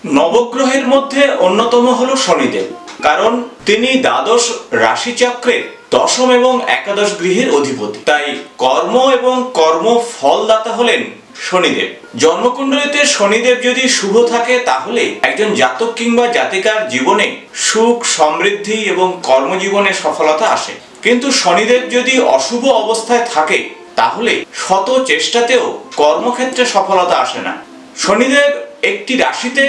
নবগ্রহের মধ্যে অন্যতম হলো শনিদেব, কারণ তিনি দ্বাদশ রাশিচক্রের দশম এবং একাদশ গৃহের অধিপতি। তাই কর্ম এবং কর্ম ফলদাতা হলেন শনিদেব। জন্মকুণ্ডলিতে শনিদেব যদি শুভ থাকে তাহলে একজন জাতক কিংবা জাতিকার জীবনে সুখ, সমৃদ্ধি এবং কর্মজীবনে সফলতা আসে। কিন্তু শনিদেব যদি অশুভ অবস্থায় থাকে তাহলে শত চেষ্টাতেও কর্মক্ষেত্রে সফলতা আসে না। শনিদেব একটি রাশিতে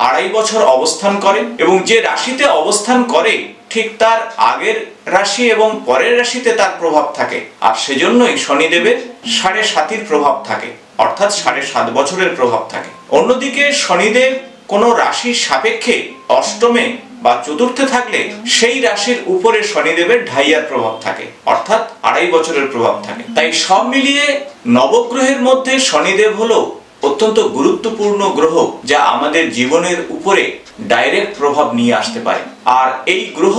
2.5 বছর অবস্থান করে এবং যে রাশিতে অবস্থান করে ঠিক তার আগের রাশি এবং পরের রাশিতে তার প্রভাব থাকে, আর সেজন্যই শনিদেবের 7.5 প্রভাব থাকে, অর্থাৎ 7.5 বছরের প্রভাব থাকে। অন্যদিকে শনিদেব কোনো রাশির সাপেক্ষে অষ্টমে বা চতুর্থে থাকলে সেই রাশির উপরে শনিদেবের ঢাইয়ার প্রভাব থাকে, অর্থাৎ 2.5 বছরের প্রভাব থাকে। তাই সব মিলিয়ে নবগ্রহের মধ্যে শনিদেব হলো অত্যন্ত গুরুত্বপূর্ণ গ্রহ, যা আমাদের জীবনের উপরে ডাইরেক্ট প্রভাব নিয়ে আসতে পারে। আর এই গ্রহ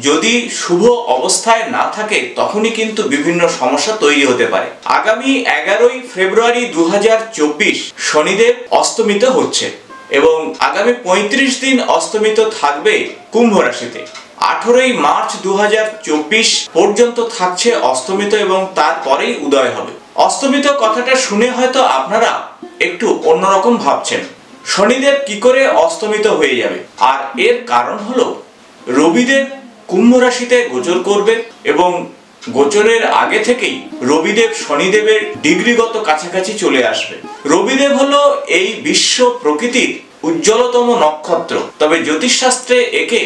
যদি শুভ অবস্থায় না থাকে তখনই কিন্তু বিভিন্ন সমস্যা তৈরি হতে পারে। আগামী 11ই ফেব্রুয়ারি 2024 শনিদেব অস্তমিত হচ্ছে এবং আগামী 35 দিন অস্তমিত থাকবে কুম্ভ রাশিতে। 18ই মার্চ 2024 পর্যন্ত থাকছে অস্তমিত এবং তারপরেই উদয় হবে। অস্তমিত কথাটা শুনে হয়তো আপনারা একটু অন্যরকম ভাবছেন, শনিদেব কি করে অস্তমিত হয়ে যাবে? আর এর কারণ হলো রবিদেব কুম্ভ রাশিতে গোচর করবে এবং গোচরের আগে থেকেই রবিদেব শনিদেবের ডিগ্রিগত কাছাকাছি চলে আসবে। রবিদেব হলো এই বিশ্ব প্রকৃতির উজ্জ্বলতম নক্ষত্র, তবে জ্যোতিষশাস্ত্রে একে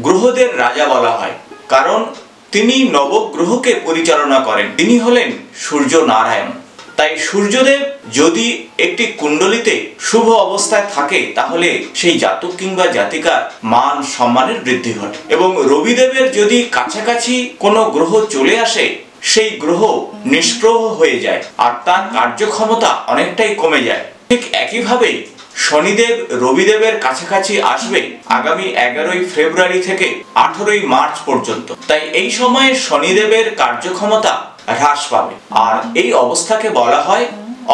গ্রহদের রাজা বলা হয়, কারণ তিনি নবগ্রহকে পরিচালনা করেন। তিনি হলেন সূর্য নারায়ণ। তাই সূর্যদেব যদি একটি কুণ্ডলিতে শুভ অবস্থায় থাকে তাহলে সেই জাতক কিংবা জাতিকার মান সম্মানের বৃদ্ধি ঘটে, এবং রবিদেবের যদি কাছাকাছি কোনো গ্রহ চলে আসে সেই গ্রহ নিষ্প্রভ হয়ে যায় আর তার কার্যক্ষমতা অনেকটাই কমে যায়। ঠিক একইভাবে শনিদেব রবিদেবের কাছাকাছি আসবে আগামী 11ই ফেব্রুয়ারি থেকে 18ই মার্চ পর্যন্ত। তাই এই সময়ে শনিদেবের কার্যক্ষমতা হ্রাস পাবে, আর এই অবস্থাকে বলা হয়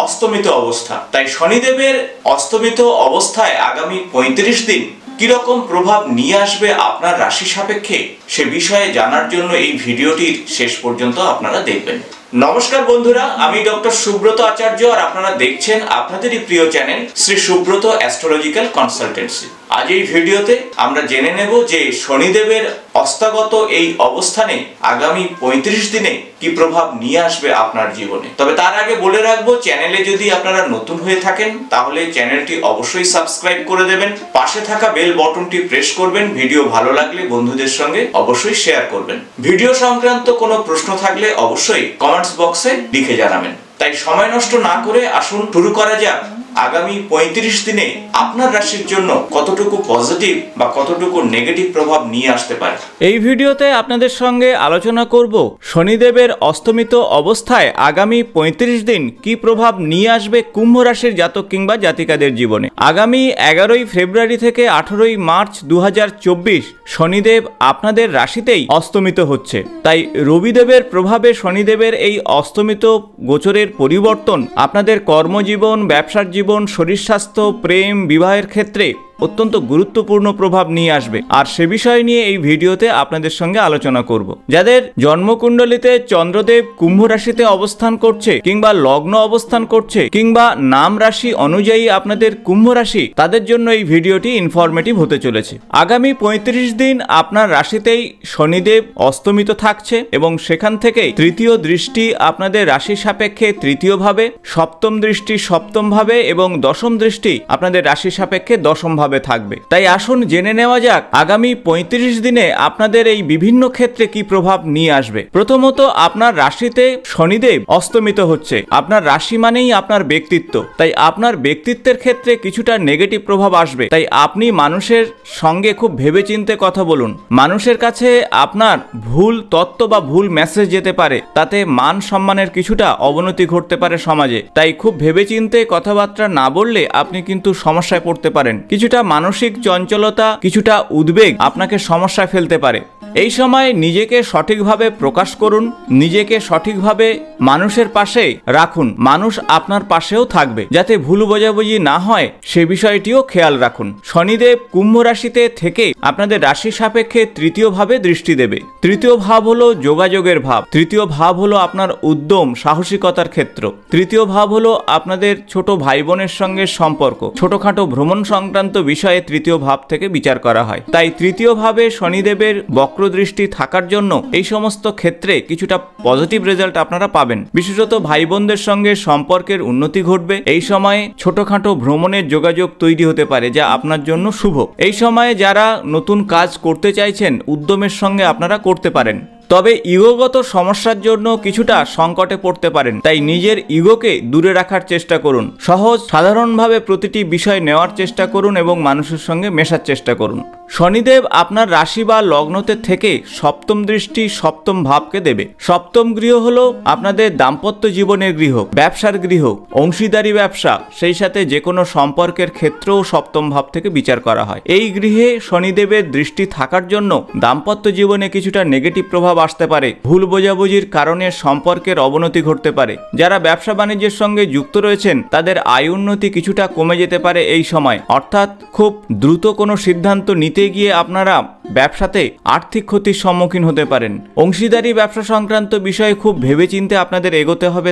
অস্তমিত অবস্থা। তাই শনিদেবের অস্তমিত অবস্থায় আগামী 35 দিন কিরকম প্রভাব নিয়ে আসবে আপনার রাশি সাপেক্ষে সে বিষয়ে জানার জন্য এই ভিডিওটির শেষ পর্যন্ত আপনারা দেখবেন। নমস্কার বন্ধুরা, আমি ডক্টর সুব্রত আচার্য আর আপনারা দেখছেন আপনাদেরই প্রিয় channel Shri Subrata astrological consultancy. আজ এই ভিডিওতে আমরা জেনে নেব যে শনিদেবের অস্তাগত এই অবস্থানে আগামী 35 দিনে কি প্রভাব নিয়ে আসবে আপনার জীবনে। তবে তার আগে বলে রাখবো, চ্যানেলে যদি আপনারা নতুন হয়ে থাকেন তাহলে চ্যানেলটি অবশ্যই সাবস্ক্রাইব করে দেবেন, পাশে থাকা বেল বাটনটি প্রেস করবেন, ভিডিও ভালো লাগলে বন্ধুদের সঙ্গে অবশ্যই শেয়ার করবেন। ভিডিও সংক্রান্ত কোনো প্রশ্ন থাকলে অবশ্যই কমেন্টস বক্সে লিখে জানাবেন। তাই সময় নষ্ট না করে আসুন শুরু করা যাক আগামী 35 দিনে আপনার রাশির জন্য কতটুকু পজিটিভ বা কতটুকু নেগেটিভ প্রভাব নিয়ে আসতে পারে। এই ভিডিওতে আপনাদের সঙ্গে আলোচনা করব শনিদেবের অস্তমিত অবস্থায় আগামী 35 দিন কি প্রভাব নিয়ে আসবে কুম্ভ রাশির জাতক কিংবা জাতিকাদের জীবনে। আগামী 11ই ফেব্রুয়ারি থেকে 18ই মার্চ 2024 শনিদেব আপনাদের রাশিতেই অস্তমিত হচ্ছে। তাই রবিদেবের প্রভাবে শনিদেবের এই অস্তমিত গোচরের পরিবর্তন আপনাদের কর্মজীবন, ব্যবসার জীবন, শরীর স্বাস্থ্য, প্রেম, বিবাহের ক্ষেত্রে অত্যন্ত গুরুত্বপূর্ণ প্রভাব নিয়ে আসবে, আর সে বিষয় নিয়ে এই ভিডিওতে আপনাদের সঙ্গে আলোচনা করব। যাদের জন্মকুণ্ডলিতে চন্দ্রদেব কুম্ভ রাশিতে অবস্থান করছে কিংবা লগ্ন অবস্থান করছে কিংবা নাম রাশি অনুযায়ী আপনাদের কুম্ভ রাশি, তাদের জন্য এই ভিডিওটি ইনফরমেটিভ হতে চলেছে। আগামী 35 দিন আপনার রাশিতেই শনিদেব অস্তমিত থাকছে এবং সেখান থেকেই তৃতীয় দৃষ্টি আপনাদের রাশি সাপেক্ষে তৃতীয় ভাবে, সপ্তম দৃষ্টি সপ্তম ভাবে এবং দশম দৃষ্টি আপনাদের রাশি সাপেক্ষে দশম ভাবে থাকবে। তাই আসুন জেনে নেওয়া যাক আগামী 35 দিনে আপনাদের এই বিভিন্ন ক্ষেত্রে কি প্রভাব নিয়ে আসবে। প্রথমত, আপনার রাশিতে শনিদেব অস্তমিত হচ্ছে। আপনার রাশি মানেই আপনার ব্যক্তিত্ব, তাই আপনার ব্যক্তিত্বের ক্ষেত্রে কিছুটা নেগেটিভ প্রভাব আসবে। তাই আপনি মানুষের সঙ্গে খুব ভেবেচিন্তে কথা বলুন। মানুষের কাছে আপনার ভুল তথ্য বা ভুল মেসেজ যেতে পারে, তাতে মান সম্মানের কিছুটা অবনতি ঘটতে পারে সমাজে। তাই খুব ভেবেচিন্তে কথাবার্তা না বললে আপনি কিন্তু সমস্যায় পড়তে পারেন। কিছুটা কিছুটা মানসিক চঞ্চলতা, কিছুটা উদ্বেগ আপনাকে সমস্যায় ফেলতে পারে। এই সময় নিজেকে সঠিকভাবে প্রকাশ করুন, নিজেকে সঠিকভাবে মানুষের পাশে রাখুন, মানুষ আপনার পাশেও থাকবে, যাতে ভুল বোঝাবুঝি না হয় সে বিষয়টিও খেয়াল রাখুন। শনিদেব কুম্ভ রাশিতে থেকে আপনাদের রাশি সাপেক্ষে তৃতীয় ভাবে দৃষ্টি দেবে। তৃতীয় ভাব হলো যোগাযোগের ভাব, তৃতীয় ভাব হলো আপনার উদ্যম সাহসিকতার ক্ষেত্র, তৃতীয় ভাব হলো আপনাদের ছোট ভাই বোনের সঙ্গে সম্পর্ক, ছোটখাটো ভ্রমণ সংক্রান্ত বিষয়ে তৃতীয় ভাব থেকে বিচার করা হয়। তাই তৃতীয় ভাবে শনিদেবের বক্র দৃষ্টি থাকার জন্য এই সমস্ত ক্ষেত্রে কিছুটা পজিটিভ রেজাল্ট আপনারা পাবেন। বিশেষত ভাই বোনদের সঙ্গে সম্পর্কের উন্নতি ঘটবে। এই সময়ে ছোটখাটো ভ্রমণের যোগাযোগ তৈরি হতে পারে, যা আপনার জন্য শুভ। এই সময়ে যারা নতুন কাজ করতে চাইছেন উদ্যমের সঙ্গে আপনারা করতে পারেন, তবে ইগোগত সমস্যার জন্য কিছুটা সংকটে পড়তে পারেন। তাই নিজের ইগোকে দূরে রাখার চেষ্টা করুন, সহজ সাধারণভাবে প্রতিটি বিষয় নেওয়ার চেষ্টা করুন এবং মানুষের সঙ্গে মেশার চেষ্টা করুন। শনিদেব আপনার রাশি বা লগ্নতে থেকে সপ্তম দৃষ্টি সপ্তম ভাবকে দেবে। সপ্তম গৃহ হলো আপনাদের দাম্পত্য জীবনের গৃহ, ব্যবসার গৃহ, অংশীদারি ব্যবসা, সেই সাথে যে কোনো সম্পর্কের ক্ষেত্রেও সপ্তম ভাব থেকে বিচার করা হয়। এই গৃহে শনিদেবের দৃষ্টি থাকার জন্য দাম্পত্য জীবনে কিছুটা নেগেটিভ প্রভাব আসতে পারে, ভুল বোঝাবুঝির কারণে সম্পর্কের অবনতি ঘটতে পারে। যারা ব্যবসা বাণিজ্যের সঙ্গে যুক্ত রয়েছেন তাদের আয় উন্নতি কিছুটা কমে যেতে পারে এই সময়, অর্থাৎ খুব দ্রুত কোনো সিদ্ধান্ত নিতে গিয়ে আপনারা ব্যবসাতে আর্থিক ক্ষতির সম্মুখীন হতে পারেন। অংশীদারি ব্যবসা সংক্রান্ত বিষয়ে খুব ভেবেচিন্তে আপনাদের এগোতে হবে,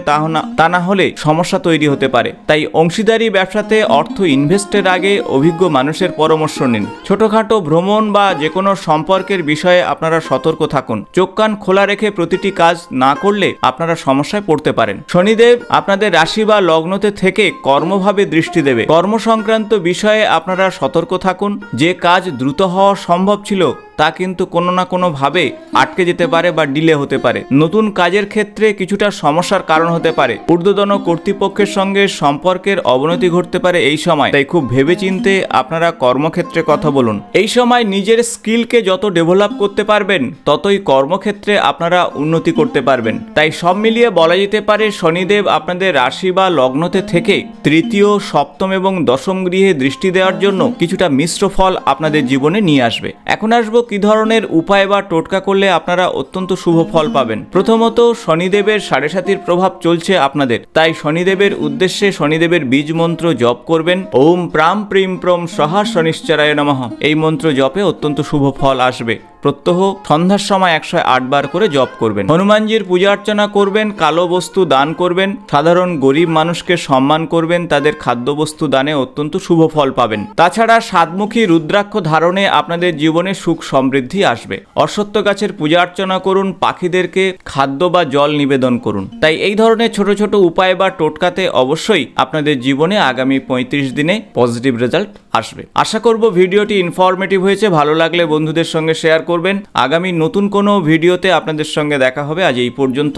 তা না হলে সমস্যা তৈরি হতে পারে। তাই অংশীদারি ব্যবসাতে অর্থ ইনভেস্টের আগে অভিজ্ঞ মানুষের পরামর্শ নিন। ছোটখাটো ভ্রমণ বা যে কোনো সম্পর্কের বিষয়ে আপনারা সতর্ক থাকুন। চোখ কান খোলা রেখে প্রতিটি কাজ না করলে আপনারা সমস্যায় পড়তে পারেন। শনিদেব আপনাদের রাশি বা লগ্নতে থেকে কর্মভাবে দৃষ্টি দেবে। কর্ম সংক্রান্ত বিষয়ে আপনারা সতর্ক থাকুন। যে কাজ দ্রুত হওয়া সম্ভব ছিল তা কিন্তু কোনো না কোনো ভাবে আটকে যেতে পারে বা ডিলে হতে পারে। নতুন কাজের ক্ষেত্রে কিছুটা সমস্যার কারণ হতে পারে। ঊর্ধ্বতন কর্তৃপক্ষের সঙ্গে সম্পর্কের অবনতি ঘটতে পারে এই সময়। তাই খুব ভেবেচিন্তে আপনারা কর্মক্ষেত্রে কথা বলুন। এই সময় নিজের স্কিলকে যত ডেভেলপ করতে পারবেন ততই কর্মক্ষেত্রে আপনারা উন্নতি করতে পারবেন। তাই সব মিলিয়ে বলা যেতে পারে শনিদেব আপনাদের রাশি বা লগ্নতে থেকে তৃতীয়, সপ্তম এবং দশম গৃহে দৃষ্টি দেওয়ার জন্য কিছুটা মিশ্র ফল আপনাদের জীবনে নিয়ে আসবে। এখন আসবো কি ধরনের উপায় বা টোটকা করলে আপনারা অত্যন্ত শুভ ফল পাবেন। প্রথমত, শনিদেবের সাড়ে সাতির প্রভাব চলছে আপনাদের, তাই শনিদেবের উদ্দেশ্যে শনিদেবের বীজ মন্ত্র জপ করবেন। ওম প্রাম প্রিম প্রম সহা শনিশ্চরায় নমঃ। এই মন্ত্র জপে অত্যন্ত শুভ ফল আসবে। প্রত্যহ সন্ধ্যার সময় 108 বার করে জপ করবেন। হনুমানজির পূজা অর্চনা করবেন, কালো বস্তু দান করবেন, সাধারণ গরিব মানুষকে সম্মান করবেন, তাদের খাদ্যবস্তু দানে অত্যন্ত শুভ ফল পাবেন। তাছাড়া সাতমুখী রুদ্রাক্ষ ধারণে আপনাদের জীবনে সুখ সমৃদ্ধি আসবে। অশ্বত্থ গাছের পূজা অর্চনা করুন, পাখিদেরকে খাদ্য বা জল নিবেদন করুন। তাই এই ধরনের ছোট ছোট উপায় বা টোটকাতে অবশ্যই আপনাদের জীবনে আগামী 35 দিনে পজিটিভ রেজাল্ট আসবে। আশা করব ভিডিওটি ইনফরমেটিভ হয়েছে। ভালো লাগলে বন্ধুদের সঙ্গে শেয়ার করবেন। আগামী নতুন কোনো ভিডিওতে আপনাদের সঙ্গে দেখা হবে। আজ এই পর্যন্ত,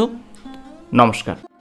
নমস্কার।